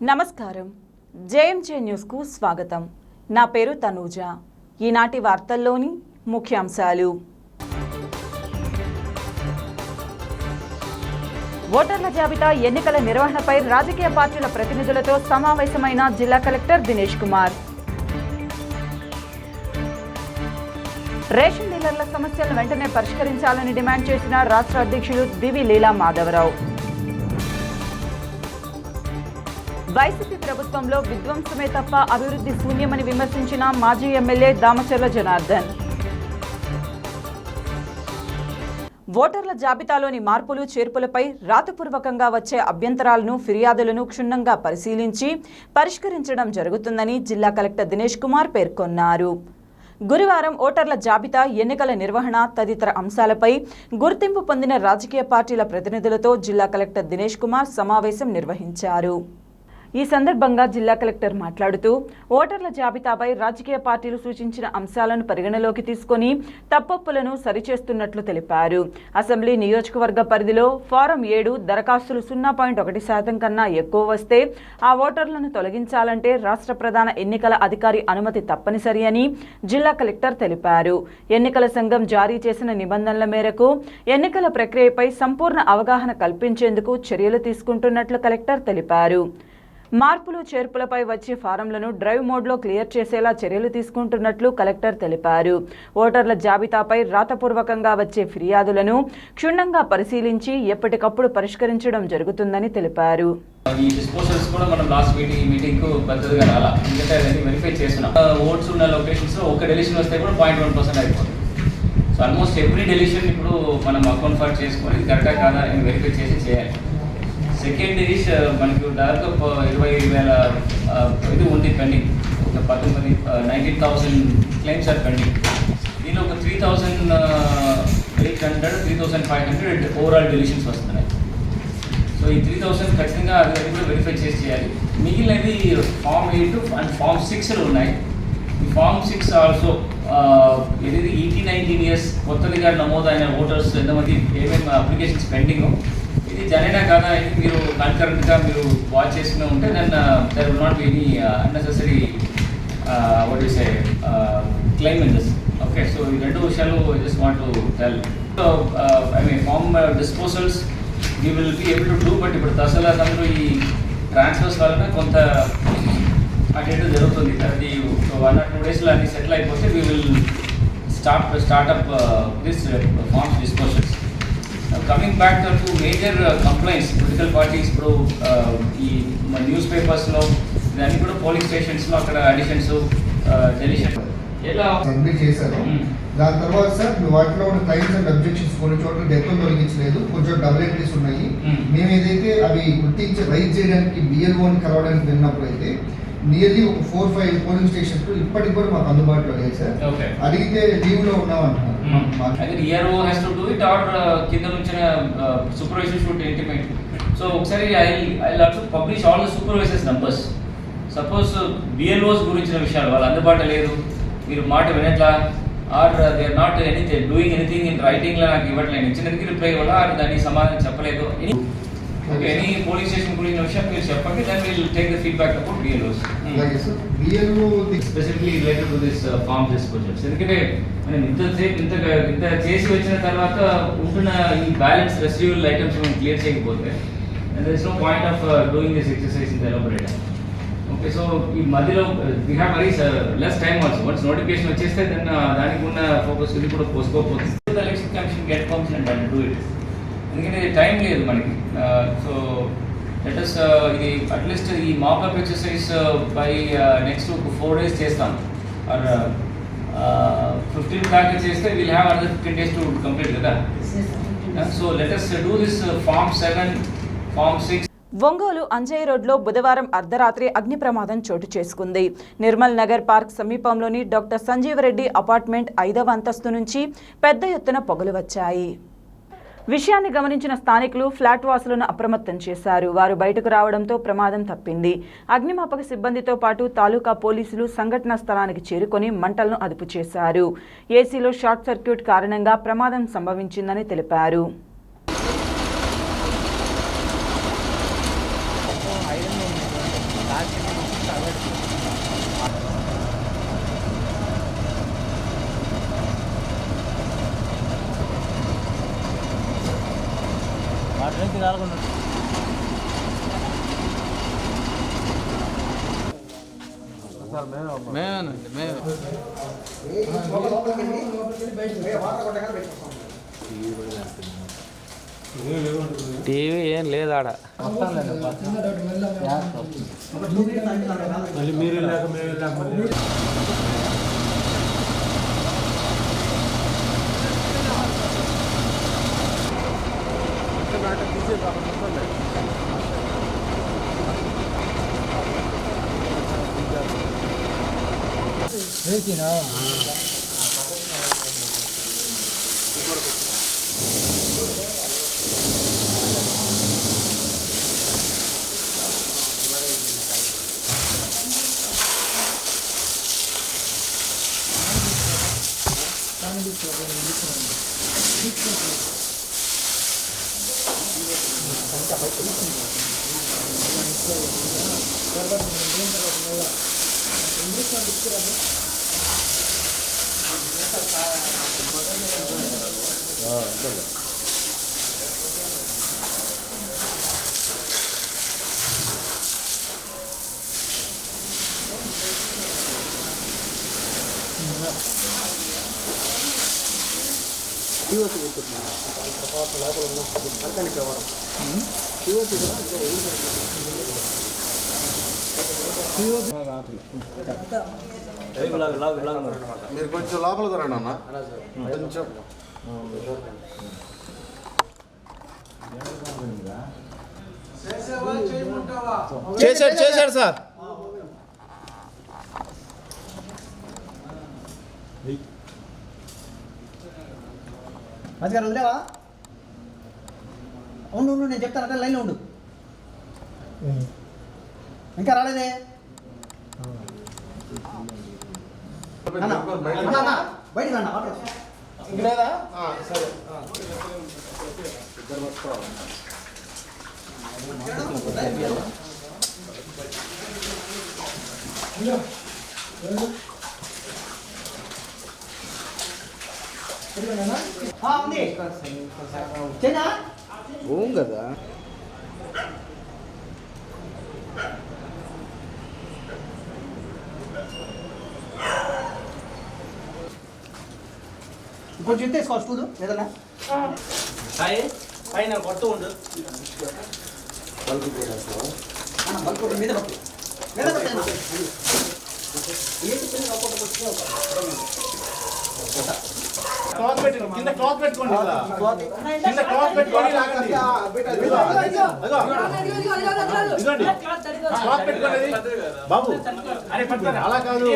నమస్కారం JMJ news కు స్వాగతం నా పేరు తనూజ ఈనాటి వార్తల్లోని ముఖ్యాంశాలు ఓటర్ల జాబితా ఎన్నికల నిర్వహణపై రాజకీయ పార్టీల ప్రతినిధులతో సమావేశమైన జిల్లా కలెక్టర్ దినేష్ కుమార్ రేషన్ డీలర్ల సమస్యలను వెంటనే పరిష్కరించాలని డిమాండ్ చేసిన రాష్ట్ర అధ్యక్షులు దివి లీలా మాధవరావు వైసీపీ ప్రభుత్వంలో విధ్వంసమే తప్ప అభివృద్ధి శూన్యమని విమర్శించిన మాజీ ఎమ్మెల్యే దామచర్ల జనార్దన్ ఓటర్ల జాబితాలోని మార్పులు చేర్పులపై రాతపూర్వకంగా వచ్చే అభ్యంతరాలను ఫిర్యాదులను క్షుణ్ణంగా పరిశీలించి పరిష్కరించడం జరుగుతుందని జిల్లా కలెక్టర్ దినేష్ కుమార్ పేర్కొన్నారు. గురువారం ఓటర్ల జాబితా ఎన్నికల నిర్వహణ తదితర అంశాలపై గుర్తింపు పొందిన రాజకీయ పార్టీల ప్రతినిధులతో జిల్లా కలెక్టర్ దినేష్ కుమార్ సమావేశం నిర్వహించారు. ఈ సందర్భంగా జిల్లా కలెక్టర్ మాట్లాడుతూ ఓటర్ల జాబితాపై రాజకీయ పార్టీలు సూచించిన అంశాలను పరిగణలోకి తీసుకొని తప్పొప్పులను సరిచేస్తున్నట్లు తెలిపారు. అసెంబ్లీ నియోజకవర్గ పరిధిలో ఫారం 7 దరఖాస్తులు 0.1% కన్నా ఎక్కువ వస్తే ఆ ఓటర్లను తొలగించాలంటే రాష్ట్ర ప్రధాన ఎన్నికల అధికారి అనుమతి తప్పనిసరి అని జిల్లా కలెక్టర్ తెలిపారు. ఎన్నికల సంఘం జారీ చేసిన నిబంధనల మేరకు ఎన్నికల ప్రక్రియపై సంపూర్ణ అవగాహన కల్పించేందుకు చర్యలు తీసుకుంటున్నట్లు కలెక్టర్ తెలిపారు. మార్పులు చేర్పులపై వచ్చే ఫారంలను డ్రైవ్ మోడ్లో క్లియర్ చేసేలా చర్యలు తీసుకుంటున్నట్లు కలెక్టర్ తెలిపారు. ఓటర్ల జాబితాపై రాతపూర్వకంగా వచ్చే ఫిర్యాదులను క్షుణ్ణంగా పరిశీలించి ఎప్పటికప్పుడు పరిష్కరించడం జరుగుతుందని తెలిపారు. ఈ డిస్పోజల్స్ కూడా మనం లాస్ట్ మీటింగ్ కు పద్ధతిగా రాలా, ఎందుకంటే అది వెరిఫై చేస్తున్నాం. ఓట్స్ ఉన్న లొకేషన్స్ ఒక డెలిషన్ వస్తే కూడా 0.1% అయిపోతుంది. సో ఆల్మోస్ట్ ఎవ్రీ డెలిషన్ ఇప్పుడు మనం అకౌంట్ ఫార్ చేసుకొని కరెక్టా కాదా అని వెరిఫై చేసి చేయాలి. సెకండ్ ఈజ్ మనకు దాదాపు 20,000 ఇది ఉంది పెండింగ్. ఒక 19,000 క్లెయిమ్స్ ఆర్ పెండింగ్. దీనిలో ఒక 3,800 3,500 ఓవరాల్ డెలిషన్స్ వస్తున్నాయి. సో ఈ 3,000 ఖచ్చితంగా అది కూడా వెరిఫై చేసి చేయాలి. మిగిలినవి ఫామ్ 8 అండ్ ఫామ్ 6 ఉన్నాయి. ఈ ఫామ్ 6 ఆల్సో ఏదైతే 18-19 ఇయర్స్ కొత్తగా నమోదైన ఓటర్స్ ఎంతమంది ఏమేమి అప్లికేషన్స్ పెండింగ్, ఇది జనైనా కాదా అని మీరు కన్కరెంట్గా మీరు వాచ్ చేసుకునే ఉంటే then there will not be any unnecessary what you say claim in this. Okay, so ఈ రెండు విషయాలు I just want to tell. So I mean farm disposals we will be able to do, but ఇప్పుడు దసరాలో ఈ transfers వలన కొంత attend జరుగుతుంది. అది 1 or 2 డేస్లో అన్ని సెటిల్ అయిపోతే we will start up this farms disposals. Coming back to major complaints, political parties ఇప్పుడు ఈ న్యూస్ పేపర్స్లో ఇవన్నీ కూడా పోలింగ్ స్టేషన్స్లో అక్కడ అడిషన్స్ డెలిషన్ ఎలా సబ్మిట్ చేశారు. దాని తర్వాత సార్ వాటిలో ఉన్న క్లైమ్స్ అండ్ అబ్జెక్షన్స్ కొన్ని చోట్ల డెప్త్ తొలగించలేదు, కొంచెం డబుల్ ఎంట్రీస్ ఉన్నాయి. మేము ఏదైతే అవి గుర్తించి రైట్ చేయడానికి బిఎల్ఓని కలవడానికి వెళ్ళినప్పుడు అయితే నియర్లీ ఒక 4-5 పోలింగ్ స్టేషన్స్ ఇప్పటికి కూడా మాకు అందుబాటులో లేదు సార్. అడిగితే లీవ్ లో ఉన్నామంటున్నారు. ERO has to do it or కింద నుంచి supervisor should intimate. సో ఒకసారి I'll also publish all the supervisors numbers. Suppose BLOs గురించిన విషయాలు వాళ్ళు అందుబాటులో లేదు, మీరు మాట వినట్లా, or they are not doing anything in writing లా నాకు ఇవ్వట్లేదు, ఇచ్చినది రిప్లై ఇవ్వాలా, ఆర్ దానికి సమాధానం చెప్పలేదు, ఎనీ పోలీస్ స్టేషన్ గురించిన విషయం మీరు చెప్పండి. Then will take the feedback about BLOs. BLO specifically related to this form disposals. ఎందుకంటే మనం ఇంత చేసి వచ్చిన తర్వాత ఉంటున్న ఈ బ్యాలెన్స్ రెసిడ్యూవల్ ఐటమ్స్ మనం క్లియర్ చేయకపోతే there is no point of doing this exercise in the elaborator. Okay, so ఈ మధ్యలో we have very less time also. Once notification వచ్చేస్తే దెన్ దానికి ఉన్న ఫోకస్ ఇది కూడా పోసుకోకపోతుంది. Election commission get permission and do it, ఎందుకంటే టైం లేదు మనకి. సో లెట్ us ఇది అట్లీస్ట్ ఈ mop up exercise by next 4 days చేస్తాం, ఆర్ 15 దాకా చేస్తే will have another 15 days to complete కదా. So let us do this form 7 form 6. Ongole Anjaiah రోడ్లో బుధవారం అర్ధరాత్రి అగ్ని ప్రమాదం చోటు చేసుకుంది. నిర్మల్ నగర్ పార్క్ సమీపంలోని డాక్టర్ సంజీవరెడ్డి అపార్ట్మెంట్ 5వ అంతస్తు నుంచి పెద్ద ఎత్తున పొగలు వచ్చాయి. విషయాన్ని గమనించిన స్థానికులు ఫ్లాట్ వాసులను అప్రమత్తం చేశారు. వారు బయటకు రావడంతో ప్రమాదం తప్పింది. అగ్నిమాపక సిబ్బందితో పాటు తాలూకా పోలీసులు సంఘటనా స్థలానికి చేరుకొని మంటలను అదుపు చేశారు. ఏసీలో షార్ట్ సర్క్యూట్ కారణంగా ప్రమాదం సంభవించిందని తెలిపారు. టీవీ ఏం లేదు ఆడ. మీరు కొంచెం లోపలికి రండి అన్న. కొంచెం చేశాడు సార్. రాజుగారు వదిలేవా? ఉండు ఉండు, నేను చెప్తాను, అంటే లైన్లో ఉండు. ఇంకా రాలేదే బయటికి రా. లేదా సరే. ఉంది చైనా కదా కొంచెం తీసుకో స్కూల్ ఏదన్నా పైన కొడుతూ ఉండు. బల్క్ మీద పట్టు మీద పట్టు. క్లాత్ పెట్టి కింద క్లాత్ పెట్టుకోండి. కింద క్లాత్ పెట్టుకొని లాగండి. ఇదిగోండి క్లాత్ పెట్టుకోండి బాబు. అలా కాదు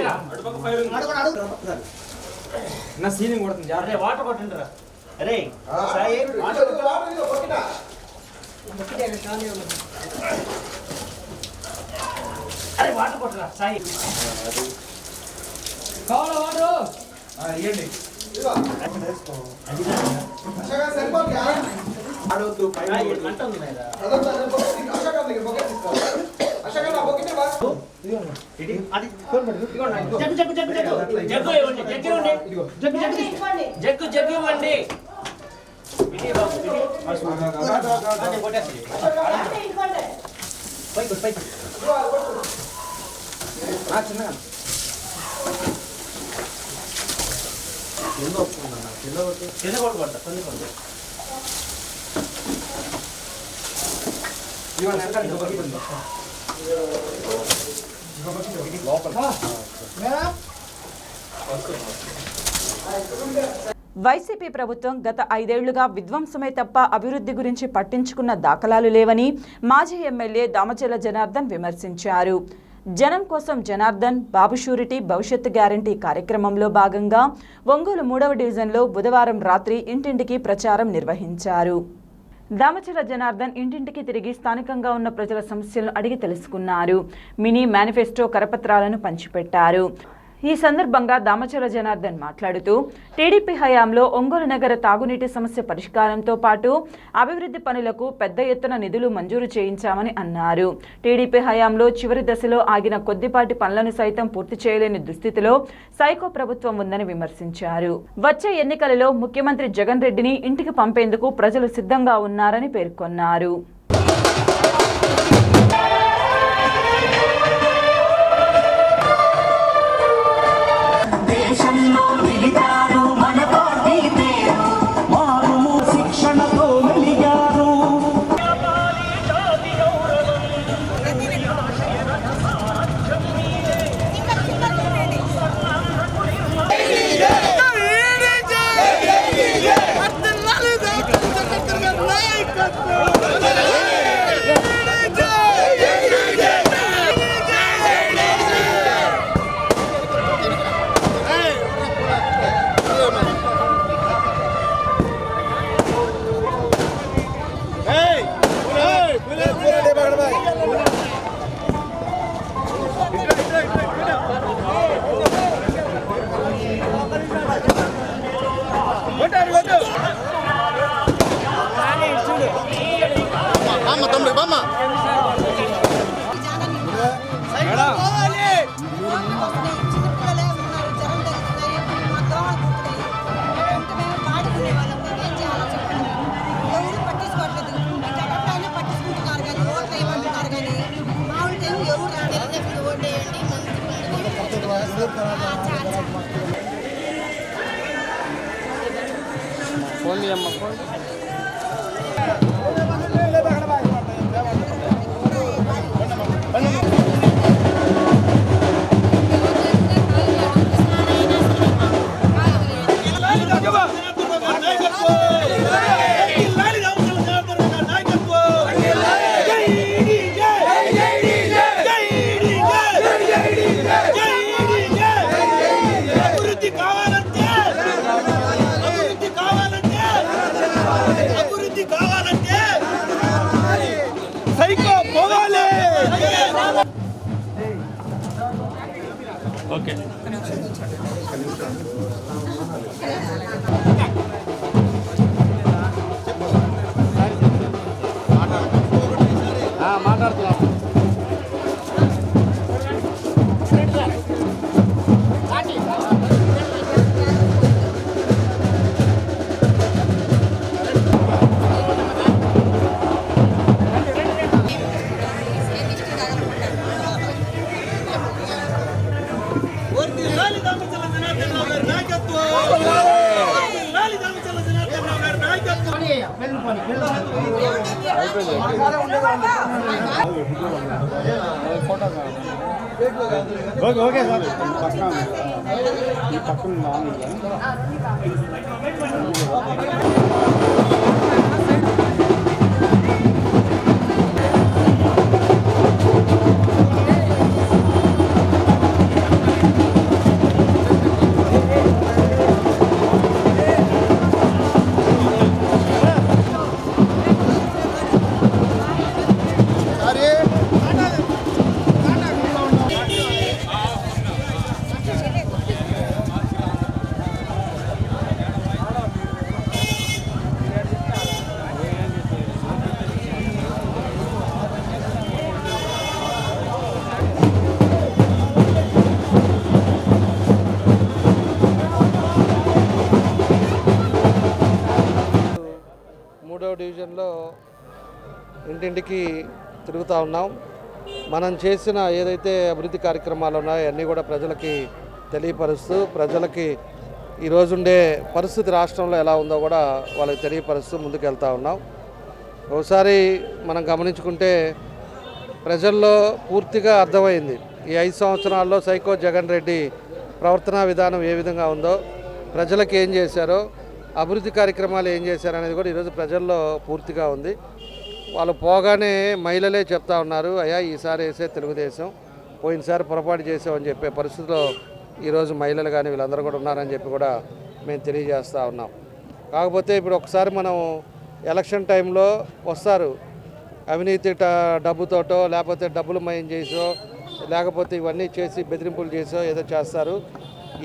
నా సీలింగ్ కొడుతుంది. అరే వాటర్ కొట్టండి రా. అరే సాయి అరే వాటర్ కొట్టరా సాయి. కావాలా వాటర్? ఇవ్వండి. జగ్గు ఇవ్వండి. చిన్న కొడుకుంటా వైసీపీ ప్రభుత్వం గత 5 ఏళ్లుగా విధ్వంసమే తప్ప అభివృద్ధి గురించి పట్టించుకున్న దాఖలాలు లేవని మాజీ ఎమ్మెల్యే దామచర్ల జనార్దన్ విమర్శించారు. జనం కోసం జనార్దన్ బాబు షూరిటీ భవిష్యత్తు గ్యారంటీ కార్యక్రమంలో భాగంగా ఒంగోలు 3వ డివిజన్లో బుధవారం రాత్రి ఇంటింటికి ప్రచారం నిర్వహించారు. దామచర్ల జనార్దన్ ఇంటింటికి తిరిగి స్థానికంగా ఉన్న ప్రజల సమస్యలను అడిగి తెలుసుకున్నారు. మినీ మేనిఫెస్టో కరపత్రాలను పంచిపెట్టారు. ఈ సందర్భంగా దామచల జనార్దన్ మాట్లాడుతూ టీడీపీ హయాంలో ఒంగోలు నగర తాగునీటి సమస్య పరిష్కారంతో పాటు అభివృద్ధి పనులకు పెద్ద ఎత్తున నిధులు మంజూరు చేయించామని అన్నారు. టీడీపీ హయాంలో చివరి దశలో ఆగిన కొద్దిపాటి పనులను సైతం పూర్తి చేయలేని దుస్థితిలో సైకో ప్రభుత్వం ఉందని విమర్శించారు. వచ్చే ఎన్నికలలో ముఖ్యమంత్రి జగన్ రెడ్డిని ఇంటికి పంపేందుకు ప్రజలు సిద్ధంగా ఉన్నారని పేర్కొన్నారు. ఓకే మాట్లాడుతున్నా. ఓకే సార్ పక్కన డివిజన్లో ఇంటింటికి తిరుగుతూ ఉన్నాం. మనం చేసిన ఏదైతే అభివృద్ధి కార్యక్రమాలు ఉన్నాయో అన్నీ కూడా ప్రజలకి తెలియపరుస్తూ ప్రజలకి ఈరోజుండే పరిస్థితి రాష్ట్రంలో ఎలా ఉందో కూడా వాళ్ళకి తెలియపరుస్తూ ముందుకు వెళ్తూ ఉన్నాం. ఒకసారి మనం గమనించుకుంటే ప్రజల్లో పూర్తిగా అర్థమైంది ఈ 5 సంవత్సరాల్లో సైకో జగన్ రెడ్డి ప్రవర్తనా విధానం ఏ విధంగా ఉందో, ప్రజలకు ఏం చేశారో, అభివృద్ధి కార్యక్రమాలు ఏం చేశారు అనేది కూడా ఈరోజు ప్రజల్లో పూర్తిగా ఉంది. వాళ్ళు పోగానే మహిళలే చెప్తా ఉన్నారు, అయ్యా ఈసారి వేసే తెలుగుదేశం, పోయినసారి పొరపాటు చేసామని చెప్పే పరిస్థితిలో ఈరోజు మహిళలు కానీ వీళ్ళందరూ కూడా ఉన్నారని చెప్పి కూడా మేము తెలియజేస్తూ ఉన్నాం. కాకపోతే ఇప్పుడు ఒకసారి మనం ఎలక్షన్ టైంలో వస్తారు, అవినీతి డబ్బుతోటో లేకపోతే డబ్బులు మయం చేసో లేకపోతే ఇవన్నీ చేసి బెదిరింపులు చేసో ఏదో చేస్తారు.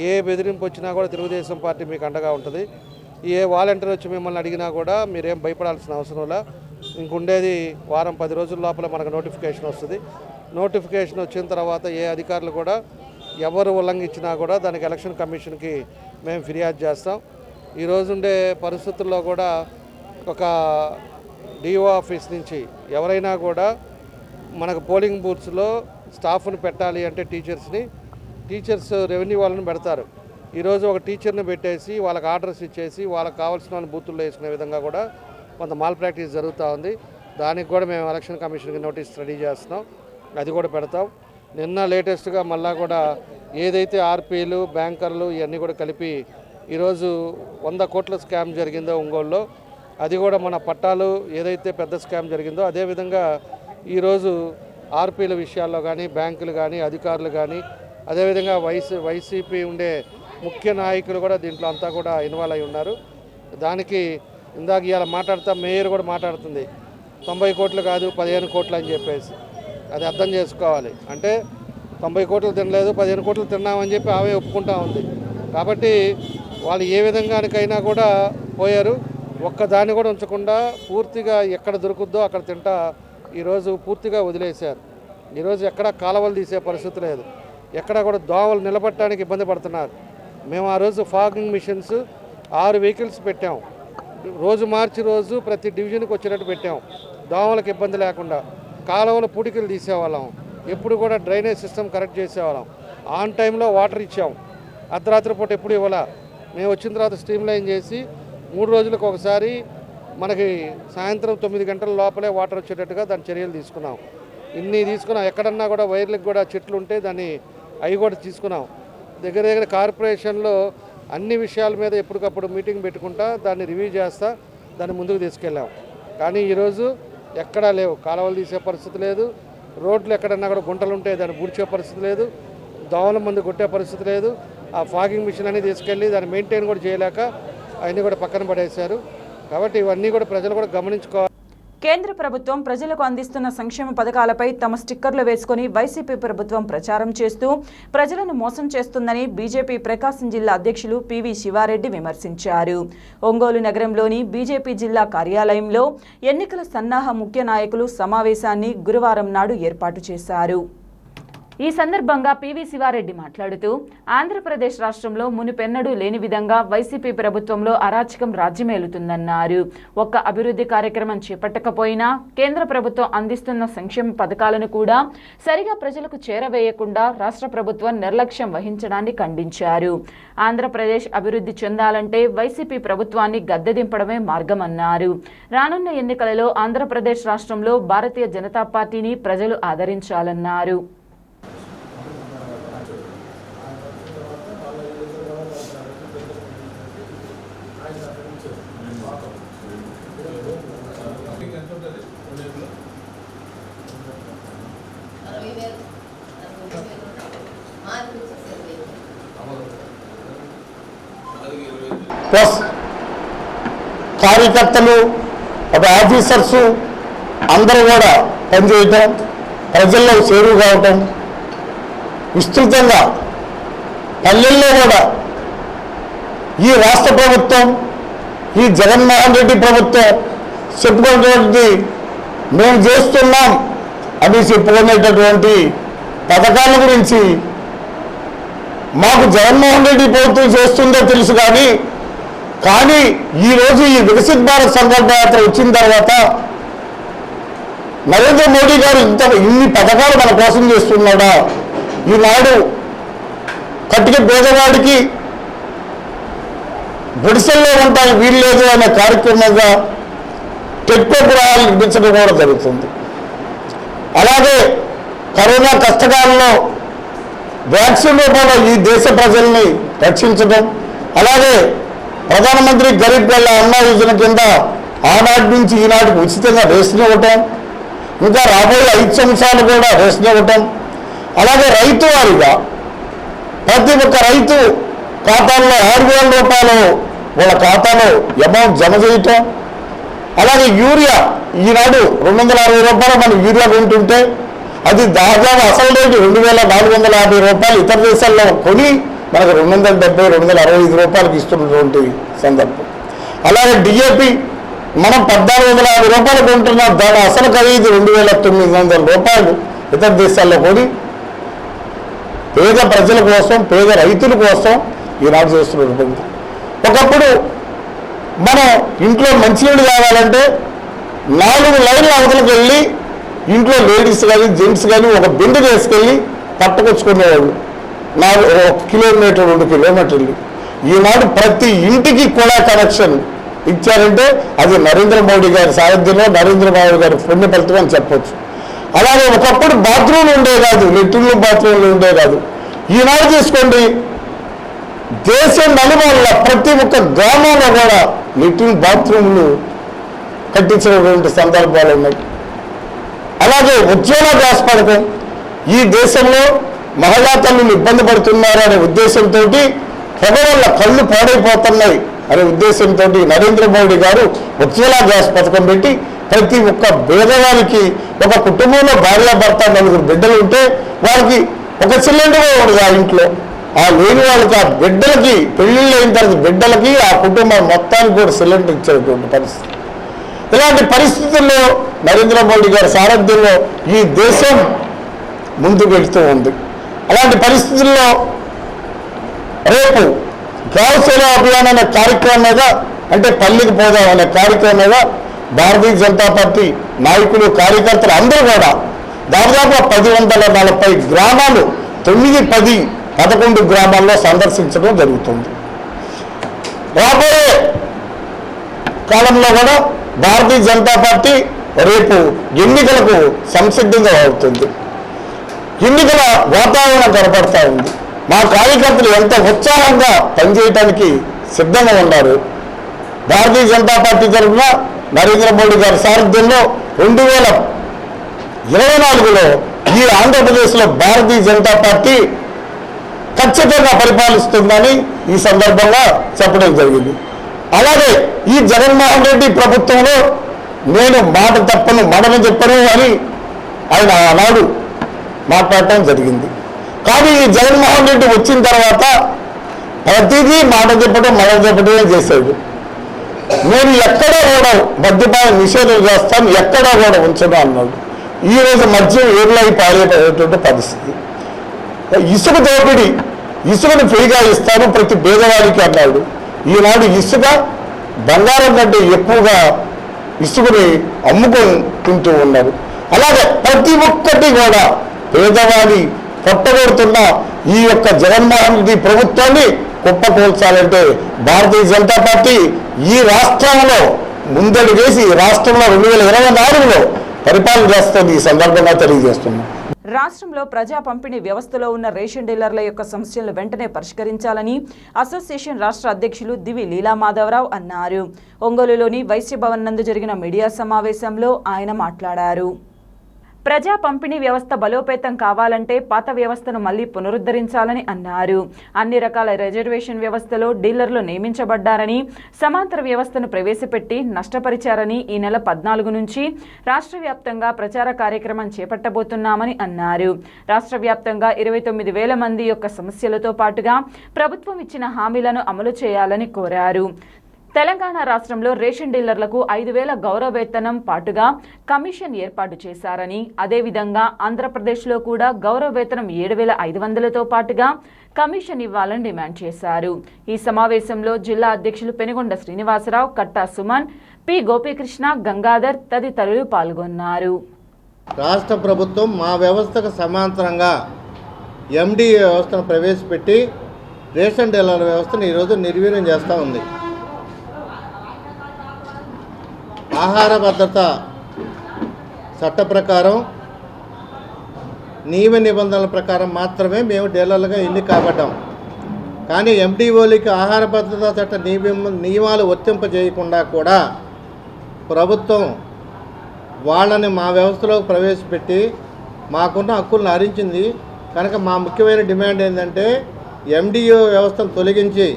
ఏ బెదిరింపు వచ్చినా కూడా తెలుగుదేశం పార్టీ మీకు అండగా ఉంటుంది. ఏ వాలంటీర్ వచ్చి మిమ్మల్ని అడిగినా కూడా మీరేం భయపడాల్సిన అవసరం లేదు. ఇంకుండేది వారం 10 రోజుల లోపల మనకు నోటిఫికేషన్ వస్తుంది. నోటిఫికేషన్ వచ్చిన తర్వాత ఏ అధికారులు కూడా ఎవరు ఉల్లంఘించినా కూడా దానికి ఎలక్షన్ కమిషన్కి మేము ఫిర్యాదు చేస్తాం. ఈరోజు ఉండే పరిస్థితుల్లో కూడా ఒక డిఓ ఆఫీస్ నుంచి ఎవరైనా కూడా మనకు పోలింగ్ బూత్స్లో స్టాఫ్ను పెట్టాలి అంటే టీచర్స్ రెవెన్యూ వాళ్ళని పెడతారు. ఈరోజు ఒక టీచర్ని పెట్టేసి వాళ్ళకి ఆర్డర్స్ ఇచ్చేసి వాళ్ళకి కావాల్సిన బూతుల్లో వేసుకునే విధంగా కూడా కొంత మాల్ ప్రాక్టీస్ జరుగుతూ ఉంది. దానికి కూడా మేము ఎలక్షన్ కమిషన్కి నోటీస్ రెడీ చేస్తున్నాం. అది కూడా పెడతాం. నిన్న లేటెస్ట్గా మళ్ళా కూడా ఏదైతే ఆర్పీలు బ్యాంకర్లు ఇవన్నీ కూడా కలిపి ఈరోజు 100 కోట్ల స్కామ్ జరిగిందో ఒంగోలులో, అది కూడా మన పట్టాలు ఏదైతే పెద్ద స్కామ్ జరిగిందో అదేవిధంగా ఈరోజు ఆర్పీల విషయాల్లో కానీ బ్యాంకులు కానీ అధికారులు కానీ అదేవిధంగా వైసీపీ ఉండే ముఖ్య నాయకులు కూడా దీంట్లో అంతా కూడా ఇన్వాల్వ్ అయి ఉన్నారు. దానికి ఇందాక ఇవాళ మాట్లాడుతా మేయర్ కూడా మాట్లాడుతుంది 90 కోట్లు కాదు 15 కోట్లు అని చెప్పేసి. అది అర్థం చేసుకోవాలి. అంటే 90 కోట్లు తినలేదు 15 కోట్లు తిన్నామని చెప్పి ఆమె ఒప్పుకుంటా ఉంది. కాబట్టి వాళ్ళు ఏ విధంగానికైనా కూడా పోయారు. ఒక్కదాన్ని కూడా ఉంచకుండా పూర్తిగా ఎక్కడ దొరుకుద్దో అక్కడ తింటా ఈరోజు పూర్తిగా వదిలేశారు. ఈరోజు ఎక్కడ కాలువలు తీసే పరిస్థితి లేదు. ఎక్కడ కూడా దోమలు నిలబట్టడానికి ఇబ్బంది పడుతున్నారు. మేము ఆ రోజు ఫాగింగ్ మిషన్స్ 6 వెహికల్స్ పెట్టాం. రోజు మార్చి రోజు ప్రతి డివిజన్కి వచ్చేటట్టు పెట్టాం. దోమలకు ఇబ్బంది లేకుండా కాలువల పూడికలు తీసేవాళ్ళం. ఎప్పుడు కూడా డ్రైనేజ్ సిస్టమ్ కరెక్ట్ చేసేవాళ్ళం. ఆన్ టైంలో వాటర్ ఇచ్చాం. అర్ధరాత్రి పూట ఎప్పుడు ఇవ్వాలా. మేము వచ్చిన తర్వాత స్ట్రీమ్ లైన్ చేసి 3 రోజులకు ఒకసారి మనకి సాయంత్రం 9 గంటల లోపలే వాటర్ వచ్చేటట్టుగా దాని చర్యలు తీసుకున్నాం. ఇన్ని తీసుకున్నాం. ఎక్కడన్నా కూడా వైర్లకు కూడా చెట్లు ఉంటే దాన్ని అవి కూడా తీసుకున్నాం. దగ్గర కార్పొరేషన్లో అన్ని విషయాల మీద ఎప్పటికప్పుడు మీటింగ్ పెట్టుకుంటా దాన్ని రివ్యూ చేస్తా దాన్ని ముందుకు తీసుకెళ్ళాం. కానీ ఈరోజు ఎక్కడా లేవు. కాలువలు తీసే పరిస్థితి లేదు. రోడ్లు ఎక్కడన్నా కూడా గుంటలు ఉంటే దాన్ని పూడ్చే పరిస్థితి లేదు. దోమల మందు కొట్టే పరిస్థితి లేదు. ఆ ఫాగింగ్ మిషన్ అని తీసుకెళ్ళి దాన్ని మెయింటైన్ కూడా చేయలేక అవన్నీ కూడా పక్కన పడేశారు. కాబట్టి ఇవన్నీ కూడా ప్రజలు కూడా గమనించుకోవాలి. కేంద్ర ప్రభుత్వం ప్రజలకు అందిస్తున్న సంక్షేమ పథకాలపై తమ స్టిక్కర్లు వేసుకుని వైసీపీ ప్రభుత్వం ప్రచారం చేస్తూ ప్రజలను మోసం చేస్తుందని బీజేపీ ప్రకాశం జిల్లా అధ్యక్షులు పివి శివారెడ్డి విమర్శించారు. ఒంగోలు నగరంలోని బీజేపీ జిల్లా కార్యాలయంలో ఎన్నికల సన్నాహ ముఖ్య నాయకులు సమావేశాన్ని గురువారం నాడు ఏర్పాటు చేశారు. ఈ సందర్భంగా పివి శివారెడ్డి మాట్లాడుతూ ఆంధ్రప్రదేశ్ రాష్ట్రంలో మునుపెన్నడూ లేని విధంగా వైసీపీ ప్రభుత్వంలో అరాచకం రాజ్యమేలుతుందన్నారు. ఒక్క అభివృద్ధి కార్యక్రమం చేపట్టకపోయినా కేంద్ర ప్రభుత్వం అందిస్తున్న సంక్షేమ పథకాలను కూడా సరిగా ప్రజలకు చేరవేయకుండా రాష్ట్ర ప్రభుత్వం నిర్లక్ష్యం వహించడాన్ని ఖండించారు. ఆంధ్రప్రదేశ్ అభివృద్ధి చెందాలంటే వైసీపీ ప్రభుత్వాన్ని గద్దెదింపడమే మార్గమన్నారు. రానున్న ఎన్నికలలో ఆంధ్రప్రదేశ్ రాష్ట్రంలో భారతీయ జనతా పార్టీని ప్రజలు ఆదరించాలన్నారు. ప్లస్ కార్యకర్తలు ఒక ఆఫీసర్సు అందరూ కూడా పనిచేయటం, ప్రజల్లో చేరువు కావటం, విస్తృతంగా పల్లెల్లో కూడా ఈ రాష్ట్ర ప్రభుత్వం ఈ జగన్మోహన్ రెడ్డి ప్రభుత్వం చెప్పుకునేటువంటి మేము చేస్తున్నాం అని చెప్పుకునేటటువంటి పథకాల గురించి మాకు జగన్మోహన్ రెడ్డి ప్రభుత్వం చేస్తుందో తెలుసు. కానీ ఈరోజు ఈ వికసిత్ భారత్ సంకల్ప యాత్ర వచ్చిన తర్వాత నరేంద్ర మోడీ గారు ఇన్ని పథకాలు మన కోసం చేస్తున్నాడా? ఈనాడు కట్టిక పేదవాడికి గుడిసెల్లో ఉంటానికి వీల్లేదు అనే కార్యక్రమంగా టెట్కో గృహాలు నిర్మించడం కూడా జరుగుతుంది. అలాగే కరోనా కష్టకాలంలో వ్యాక్సిన్ రూపంలో ఈ దేశ ప్రజల్ని రక్షించడం, అలాగే ప్రధానమంత్రి గరీబ్ కళ్యాణ్ అన్న యోజన కింద ఆనాటి నుంచి ఈనాటికి ఉచితంగా రేషన్ ఇవ్వటం, ఇంకా రాబోయే 5 సంవత్సరాలు కూడా రేషన్ ఇవ్వటం, అలాగే రైతు వారిగా ప్రతి ఒక్క రైతు ఖాతాల్లో 6,000 రూపాయలు వాళ్ళ ఖాతాలో అమౌంట్ జమ చేయటం, అలాగే యూరియా ఈనాడు 260 రూపాయలు మనం యూరియా కొంటుంటే అది దాదాపు అసలు రేటు 2,450 రూపాయలు, ఇతర దేశాల్లో కొని మనకు 270, 265 రూపాయలకి ఇస్తున్నటువంటి సందర్భం. అలాగే డిఏపి మనం 1,450 రూపాయలు కొంటున్నాం, దాని అసలు ఖరీదు 2,900 రూపాయలు ఇతర దేశాల్లో కొని పేద ప్రజల కోసం, పేద రైతుల కోసం ఈనాడు చేస్తున్నటువంటి. ఒకప్పుడు మనం ఇంట్లో మంచినీళ్ళు కావాలంటే 4 లైన్ల అవతలకు వెళ్ళి ఇంట్లో లేడీస్ కానీ జెంట్స్ కానీ ఒక బిందె వేసుకెళ్ళి పట్టుకొచ్చుకునేవాళ్ళు. 1 కిలోమీటర్ 2 కిలోమీటర్లు. ఈనాడు ప్రతి ఇంటికి కూడా కనెక్షన్ ఇచ్చారంటే అది నరేంద్ర మోడీ గారి సారథ్యంలో, నరేంద్ర మోడీ గారి పుణ్య ఫలితం అని చెప్పొచ్చు. అలాగే ఒకప్పుడు బాత్రూమ్లు ఉండే కాదు, లెట్రిన్లు బాత్రూమ్లు ఉండే కాదు. ఈనాడు తీసుకోండి, దేశం నలుమూలల ప్రతి ఒక్క గ్రామంలో కూడా లెట్రిన్ బాత్రూమ్లు కట్టించినటువంటి సందర్భాలు ఉన్నాయి. అలాగే ఉజ్వల గ్యాస్ పథకం, ఈ దేశంలో మహిళా తల్లులు ఇబ్బంది పడుతున్నారనే ఉద్దేశంతో పొగ వల్ల కళ్ళు పాడైపోతున్నాయి అనే ఉద్దేశంతో నరేంద్ర మోడీ గారు ఉజ్వల గ్యాస్ పథకం పెట్టి ప్రతి ఒక్క పేదవారికి, ఒక కుటుంబంలో భార్యాభర్త 4 బిడ్డలు ఉంటే వాళ్ళకి ఒక సిలిండర్ ఉండదు ఆ ఇంట్లో. ఆ లేని వాళ్ళకి, ఆ బిడ్డలకి పెళ్ళిళ్ళు అయిన తర్వాత బిడ్డలకి, ఆ కుటుంబం మొత్తానికి కూడా సిలిండర్ ఇచ్చేటువంటి పరిస్థితి. ఇలాంటి పరిస్థితుల్లో నరేంద్ర మోడీ గారి సారథ్యంలో ఈ దేశం ముందుకు వెళ్తూ ఉంది. అలాంటి పరిస్థితుల్లో రేపు గ్రామ సేవా అభియాన్ అనే కార్యక్రమం మీద, అంటే పల్లికి పోదాం అనే కార్యక్రమం మీద భారతీయ జనతా పార్టీ నాయకులు, కార్యకర్తలు అందరూ కూడా దాదాపు 140 గ్రామాలు 9, 10, 11 గ్రామాల్లో సందర్శించడం జరుగుతుంది. రాబోయే కాలంలో కూడా భారతీయ జనతా పార్టీ రేపు ఎన్నికలకు సంసిద్ధంగా అవుతుంది. ఎన్నికల వాతావరణం కనపడతా ఉంది. మా కార్యకర్తలు ఎంత ఉత్సాహంగా పనిచేయడానికి సిద్ధంగా ఉన్నారు. భారతీయ జనతా పార్టీ తరఫున నరేంద్ర మోడీ గారి సారథ్యంలో 2024లో ఈ ఆంధ్రప్రదేశ్లో భారతీయ జనతా పార్టీ ఖచ్చితంగా పరిపాలిస్తుందని ఈ సందర్భంగా చెప్పడం జరిగింది. అలాగే ఈ జగన్మోహన్ రెడ్డి ప్రభుత్వంలో నేను మాట తప్పను, మడమ చెప్పను అని ఆయన ఆనాడు మాట్లాడటం జరిగింది. కానీ ఈ జగన్మోహన్ రెడ్డి వచ్చిన తర్వాత ప్రతిదీ మాట చెప్పడం, మడమ చెప్పడమే చేశాడు. నేను ఎక్కడా కూడా మద్యపాన నిషేధం చేస్తాను, ఎక్కడా కూడా ఉంచను అన్నాడు. ఈరోజు మద్యం ఏర్లై పారేటటువంటి పరిస్థితి. ఇసుక దోపిడీ, ఇసుకను ఫ్రీగా ఇస్తాను ప్రతి పేదవాడికి అన్నాడు. ఈనాడు ఇసుక బంగారం కంటే ఎక్కువగా ఇసుకని అమ్ముకొని తింటూ ఉన్నారు. అలాగే ప్రతి ఒక్కటి కూడా పేదవాడి కొట్టగొడుతున్న ఈ యొక్క జగన్మోహన్ రెడ్డి ప్రభుత్వాన్ని కుప్పకూల్చాలంటే భారతీయ జనతా పార్టీ ఈ రాష్ట్రంలో ముందడుగేసి రాష్ట్రంలో 2024లో పరిపాలన చేస్తుంది. ఈ సందర్భంగా తెలియజేస్తున్నాం. రాష్ట్రంలో ప్రజా పంపిణీ వ్యవస్థలో ఉన్న రేషన్ డీలర్ల యొక్క సమస్యలను వెంటనే పరిష్కరించాలని అసోసియేషన్ రాష్ట్ర అధ్యక్షులు దివి లీలామాధవరావు అన్నారు. ఒంగోలులోని వైశ్య భవన్ నందు జరిగిన మీడియా సమావేశంలో ఆయన మాట్లాడారు. ప్రజా పంపిణీ వ్యవస్థ బలోపేతం కావాలంటే పాత వ్యవస్థను మళ్లీ పునరుద్ధరించాలని అన్నారు. అన్ని రకాల రిజర్వేషన్ వ్యవస్థలో డీలర్లు నియమించబడ్డారని, సమాంతర వ్యవస్థను ప్రవేశపెట్టి నష్టపరిచారని ఈ నెల 14 నుంచి రాష్ట్ర వ్యాప్తంగా ప్రచార కార్యక్రమం చేపట్టబోతున్నామని అన్నారు. రాష్ట్ర వ్యాప్తంగా 29,000 మంది యొక్క సమస్యలతో పాటుగా ప్రభుత్వం ఇచ్చిన హామీలను అమలు చేయాలని కోరారు. తెలంగాణ రాష్ట్రంలో రేషన్ డీలర్లకు 5,000 గౌరవ వేతనం పాటుగా కమిషన్ ఏర్పాటు చేశారని, అదేవిధంగా ఆంధ్రప్రదేశ్లో కూడా గౌరవ వేతనం 7,500తో పాటుగా కమిషన్ ఇవ్వాలని డిమాండ్ చేశారు. ఈ సమావేశంలో జిల్లా అధ్యక్షులు పెనుగొండ శ్రీనివాసరావు, కట్టా సుమన్, పి గోపీకృష్ణ, గంగాధర్ తదితరులు పాల్గొన్నారు. రాష్ట్ర ప్రభుత్వం మా వ్యవస్థకు సమాంతరంగా ఎండి వ్యవస్థను ప్రవేశపెట్టి రేషన్ డీలర్ వ్యవస్థను ఈరోజు నిర్వీర్యం చేస్తూ ఉంది. ఆహార భద్రత చట్ట ప్రకారం, నియమ నిబంధనల ప్రకారం మాత్రమే మేము డీలర్లుగా ఎన్నిక కాబడ్డాం. కానీ ఎండిఓలకి ఆహార భద్రతా చట్ట నియమాలు వర్తింపజేయకుండా కూడా ప్రభుత్వం వాళ్ళని మా వ్యవస్థలో ప్రవేశపెట్టి మాకున్న హక్కులను హరించింది. కనుక మా ముఖ్యమైన డిమాండ్ ఏంటంటే ఎండిఓ వ్యవస్థను తొలగించి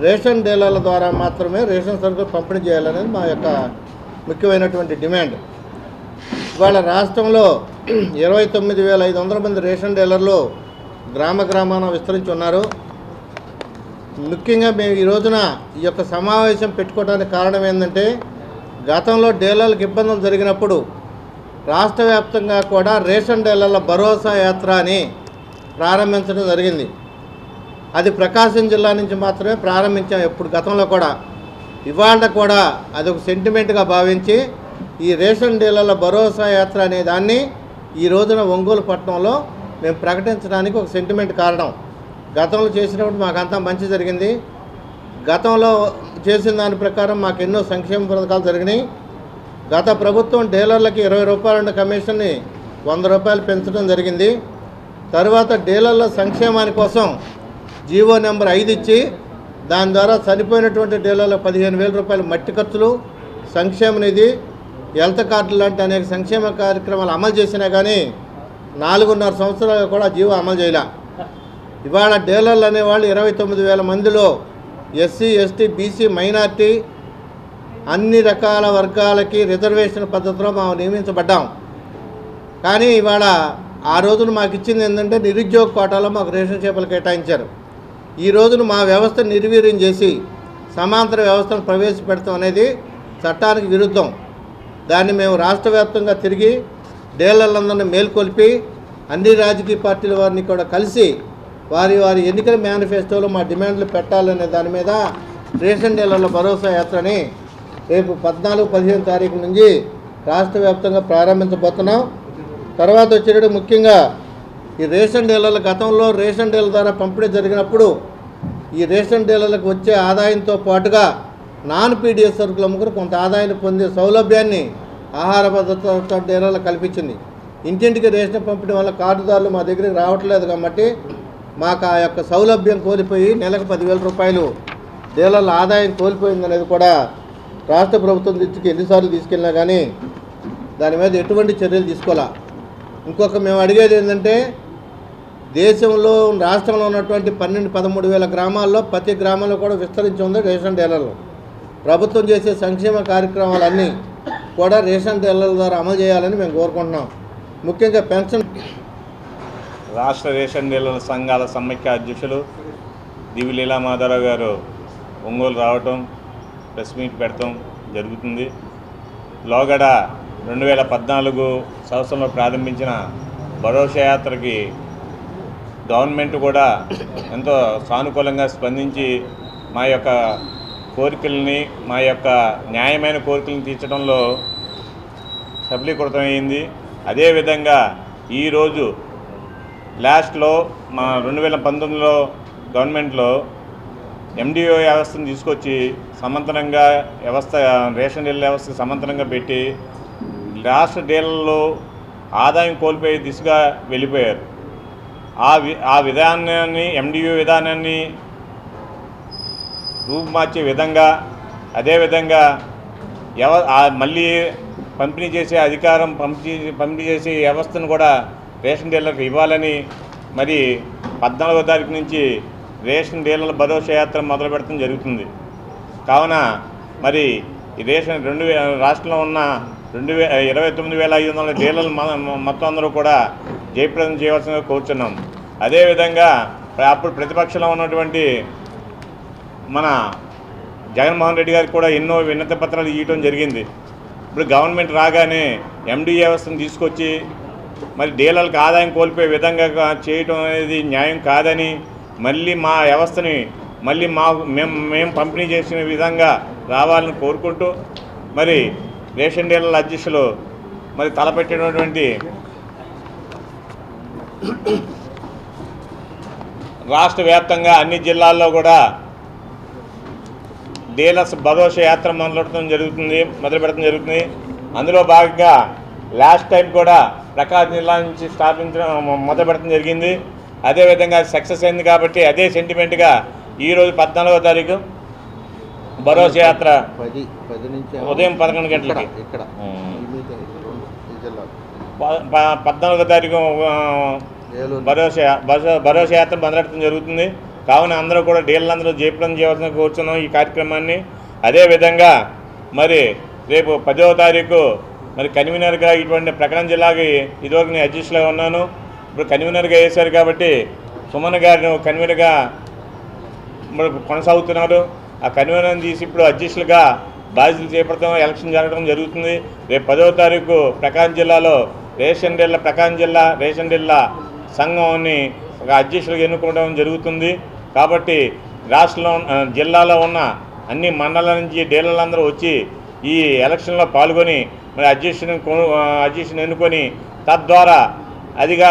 రేషన్ డీలర్ల ద్వారా మాత్రమే రేషన్ సరుకులు పంపిణీ చేయాలనేది మా యొక్క ముఖ్యమైనటువంటి డిమాండ్. ఇవాళ రాష్ట్రంలో 29,500 మంది రేషన్ డీలర్లు గ్రామాన విస్తరించి ఉన్నారు. ముఖ్యంగా మేము ఈ రోజున ఈ యొక్క సమావేశం పెట్టుకోవడానికి కారణం ఏంటంటే, గతంలో డీలర్లకు ఇబ్బందులు జరిగినప్పుడు రాష్ట్ర వ్యాప్తంగా కూడా రేషన్ డీలర్ల భరోసా యాత్ర అని ప్రారంభించడం జరిగింది. అది ప్రకాశం జిల్లా నుంచి మాత్రమే ప్రారంభించాం ఎప్పుడు గతంలో కూడా. ఇవాళ కూడా అది ఒక సెంటిమెంట్గా భావించి ఈ రేషన్ డీలర్ల భరోసా యాత్ర అనే దాన్ని ఈ రోజున ఒంగోలు పట్టణంలో మేము ప్రకటించడానికి ఒక సెంటిమెంట్ కారణం. గతంలో చేసినప్పుడు మాకంతా మంచి జరిగింది. గతంలో చేసిన దాని ప్రకారం మాకు ఎన్నో సంక్షేమ పథకాలు జరిగినాయి. గత ప్రభుత్వం డీలర్లకి 20 రూపాయల కమిషన్ని 100 రూపాయలు పెంచడం జరిగింది. తర్వాత డీలర్ల సంక్షేమాని కోసం జీవో నెంబర్ 5 ఇచ్చి దాని ద్వారా చనిపోయినటువంటి డీలర్లకు 15,000 రూపాయలు మట్టి ఖర్చులు, సంక్షేమ నిధి, హెల్త్ కార్డులు లాంటి అనేక సంక్షేమ కార్యక్రమాలు అమలు చేసినా కానీ 4.5 సంవత్సరాలు కూడా జీవో అమలు చేయలే. ఇవాళ డీలర్లు అనేవాళ్ళు 29,000 మందిలో ఎస్సీ, ఎస్టీ, బీసీ, మైనార్టీ అన్ని రకాల వర్గాలకి రిజర్వేషన్ పద్ధతిలో మేము నియమించబడ్డాం. కానీ ఇవాళ ఆ రోజున మాకు ఇచ్చింది ఏంటంటే నిరుద్యోగ కోటాలో మాకు రేషన్ చేపలు కేటాయించారు. ఈ రోజున మా వ్యవస్థ నిర్వీర్యం చేసి సమాంతర వ్యవస్థను ప్రవేశపెడతాం అనేది చట్టానికి విరుద్ధం. దాన్ని మేము రాష్ట్ర వ్యాప్తంగా తిరిగి డీలర్లందరినీ మేల్కొల్పి అన్ని రాజకీయ పార్టీల వారిని కూడా కలిసి వారి ఎన్నికల మేనిఫెస్టోలో మా డిమాండ్లు పెట్టాలనే దాని మీద రేషన్ డీలర్ల భరోసా యాత్రని రేపు 14-15 తారీఖు నుంచి రాష్ట్ర వ్యాప్తంగా ప్రారంభించబోతున్నాం. తర్వాత వచ్చేటప్పుడు ముఖ్యంగా ఈ రేషన్ డీలర్ల గతంలో రేషన్ డీలర్ ద్వారా పంపిణీ జరిగినప్పుడు ఈ రేషన్ డీలర్లకు వచ్చే ఆదాయంతో పాటుగా నాన్ పీడిఎస్ సరుకులు అమ్ముకుని కొంత ఆదాయాన్ని పొందే సౌలభ్యాన్ని ఆహార భద్రత డీలర్లకు కల్పించింది. ఇంటింటికి రేషన్ పంపిణీ వల్ల కార్డుదారులు మా దగ్గరికి రావట్లేదు కాబట్టి మాకు ఆ యొక్క సౌలభ్యం కోల్పోయి నెలకు 10,000 రూపాయలు డీలర్ల ఆదాయం కోల్పోయిందనేది కూడా రాష్ట్ర ప్రభుత్వం దృష్టికి ఎన్నిసార్లు తీసుకెళ్ళినా కానీ దాని మీద ఎటువంటి చర్యలు తీసుకోవాలా. ఇంకొక మేము అడిగేది ఏంటంటే, దేశంలో రాష్ట్రంలో ఉన్నటువంటి 12-13 గ్రామాల్లో ప్రతి గ్రామంలో కూడా విస్తరించి ఉంది రేషన్ డీలర్లు. ప్రభుత్వం చేసే సంక్షేమ కార్యక్రమాలన్నీ కూడా రేషన్ డీలర్ల ద్వారా అమలు చేయాలని మేము కోరుకుంటున్నాం. ముఖ్యంగా పెన్షన్. రాష్ట్ర రేషన్ డీలర్ల సంఘాల సమైక్య అధ్యక్షులు దివి లీలామాధవరావు గారు ఒంగోలు రావటం, ప్రెస్ మీట్ పెడతాం జరుగుతుంది. లోగడ 2014 సంవత్సరంలో ప్రారంభించిన భరోసా యాత్రకి గవర్నమెంట్ కూడా ఎంతో సానుకూలంగా స్పందించి మా యొక్క కోరికల్ని, మా యొక్క న్యాయమైన కోరికలను తీర్చడంలో సఫలీకృతమైంది. అదేవిధంగా ఈరోజు లాస్ట్లో మా 2019లో గవర్నమెంట్లో ఎండిఓ వ్యవస్థను తీసుకొచ్చి సమాంతరంగా రేషన్ డీలర్ వ్యవస్థ సమాంతరంగా పెట్టి రాష్ట్ర డీలర్లు ఆదాయం కోల్పోయే దిశగా వెళ్ళిపోయారు. ఆ విధానాన్ని, ఎండిఓ విధానాన్ని రూపుమార్చే విధంగా, అదేవిధంగా మళ్ళీ పంపిణీ చేసే అధికారం, పంపిణీ చేసే వ్యవస్థను కూడా రేషన్ డీలర్కి ఇవ్వాలని మరి 14వ తారీఖు నుంచి రేషన్ డీలర్ల భరోసా యాత్ర మొదలు పెడతాం జరుగుతుంది. కావున మరి ఈ రేషన్ రాష్ట్రంలో ఉన్న 29,500 డీలర్లు మొత్తం అందరూ కూడా జయప్రదం చేయవలసిందిగా కోరుచున్నాం. అదేవిధంగా అప్పుడు ప్రతిపక్షంలో ఉన్నటువంటి మన జగన్మోహన్ రెడ్డి గారికి కూడా ఎన్నో వినతి పత్రాలు ఇవ్వడం జరిగింది. ఇప్పుడు గవర్నమెంట్ రాగానే ఎండి వ్యవస్థను తీసుకొచ్చి మరి డీలర్లకు ఆదాయం కోల్పోయే విధంగా చేయటం అనేది న్యాయం కాదని, మళ్ళీ మా వ్యవస్థని మళ్ళీ మేము పంపిణీ చేసిన విధంగా రావాలని కోరుకుంటూ మరి రేషన్ డీలర్ల అధ్యక్షులు మరి తలపెట్టినటువంటి రాష్ట్ర వ్యాప్తంగా అన్ని జిల్లాల్లో కూడా డీలర్స్ భరోసా యాత్ర మొదలు పెడతాం జరుగుతుంది. అందులో భాగంగా లాస్ట్ టైం కూడా ప్రకాశం జిల్లా నుంచి మొదలు పెడతాం జరిగింది. అదేవిధంగా సక్సెస్ అయింది కాబట్టి అదే సెంటిమెంట్గా ఈరోజు 14వ తారీఖు భరోసా యాత్ర ఉదయం 11 గంటలకి 14వ తారీఖు భరోసా యాత్ర మొదలెట్టడం జరుగుతుంది. కావున అందరూ కూడా డీలర్లందరూ జయప్రదం చేయవలసిన కోరుచున్నాం ఈ కార్యక్రమాన్ని. అదేవిధంగా మరి రేపు 10వ తారీఖు మరి కన్వీనర్గా ఇటువంటి ప్రకాశం జిల్లాకి ఇదివరకు నేను అధ్యక్షులుగా ఉన్నాను. ఇప్పుడు కన్వీనర్గా వేశారు కాబట్టి సుమన్ గారిని కన్వీనర్గా కొనసాగుతున్నారు. ఆ కన్వీనర్ని తీసి ఇప్పుడు అధ్యక్షులుగా బాధ్యతలు చేపడతాం. ఎలక్షన్ జరగడం జరుగుతుంది. రేపు 10వ తారీఖు ప్రకాశం జిల్లాలో ప్రకాశం జిల్లా రేషన్ డీల్ల సంఘాన్ని ఒక అధ్యక్షులుగా ఎన్నుకోవడం జరుగుతుంది. కాబట్టి జిల్లాలో ఉన్న అన్ని మండలాల నుంచి డీలర్లందరూ వచ్చి ఈ ఎలక్షన్లో పాల్గొని మరి అధ్యక్షుని ఎన్నుకొని తద్వారా అదిగా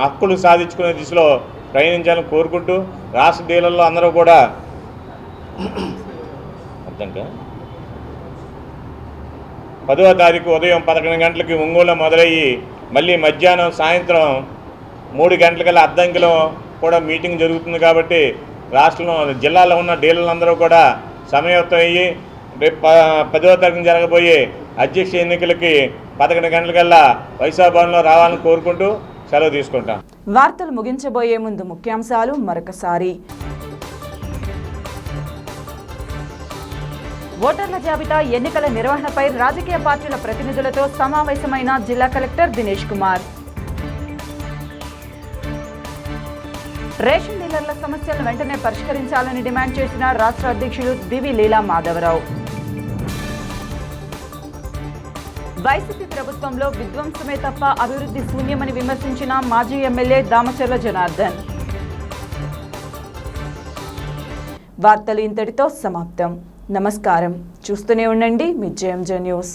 హక్కులు సాధించుకునే దిశలో ప్రయాణించాలని కోరుకుంటూ రాష్ట్ర డీలర్లు అందరూ కూడా అర్థంగా 10వ తారీఖు ఉదయం 11 గంటలకి ఒంగోలు మొదలయ్యి మళ్ళీ మధ్యాహ్నం సాయంత్రం 3 గంటలకల్లా అద్దంకిలో కూడా మీటింగ్ జరుగుతుంది. కాబట్టి రాష్ట్రంలో జిల్లాలో ఉన్న డీలర్లందరూ కూడా సమయత్తం అయ్యి రేపు 10వ తారీఖున జరగబోయే అధ్యక్ష ఎన్నికలకి 11 గంటలకల్లా వైశాభవన్లో రావాలని కోరుకుంటూ సెలవు తీసుకుంటాం. వార్తలు ముగించబోయే ముందు ముఖ్యాంశాలు మరొకసారి. ఓటర్ల జాబితా ఎన్నికల నిర్వహణపై రాజకీయ పార్టీల ప్రతినిధులతో సమావేశమైన జిల్లా కలెక్టర్ దినేష్ కుమార్. రేషన్ డీలర్ల సమస్యలను వెంటనే పరిష్కరించాలని డిమాండ్ చేసిన రాష్ట్ర అధ్యక్షులు దివి లీలా మాధవరావు. వైసీపీ ప్రభుత్వంలో విధ్వంసమే తప్ప అభివృద్ధి శూన్యమని విమర్శించిన మాజీ ఎమ్మెల్యే దామచర్ల జనార్దన్. వార్తలు ఇంతటితో సమాప్తం. నమస్కారం. చూస్తూనే ఉండండి మీ జేఎంజే న్యూస్.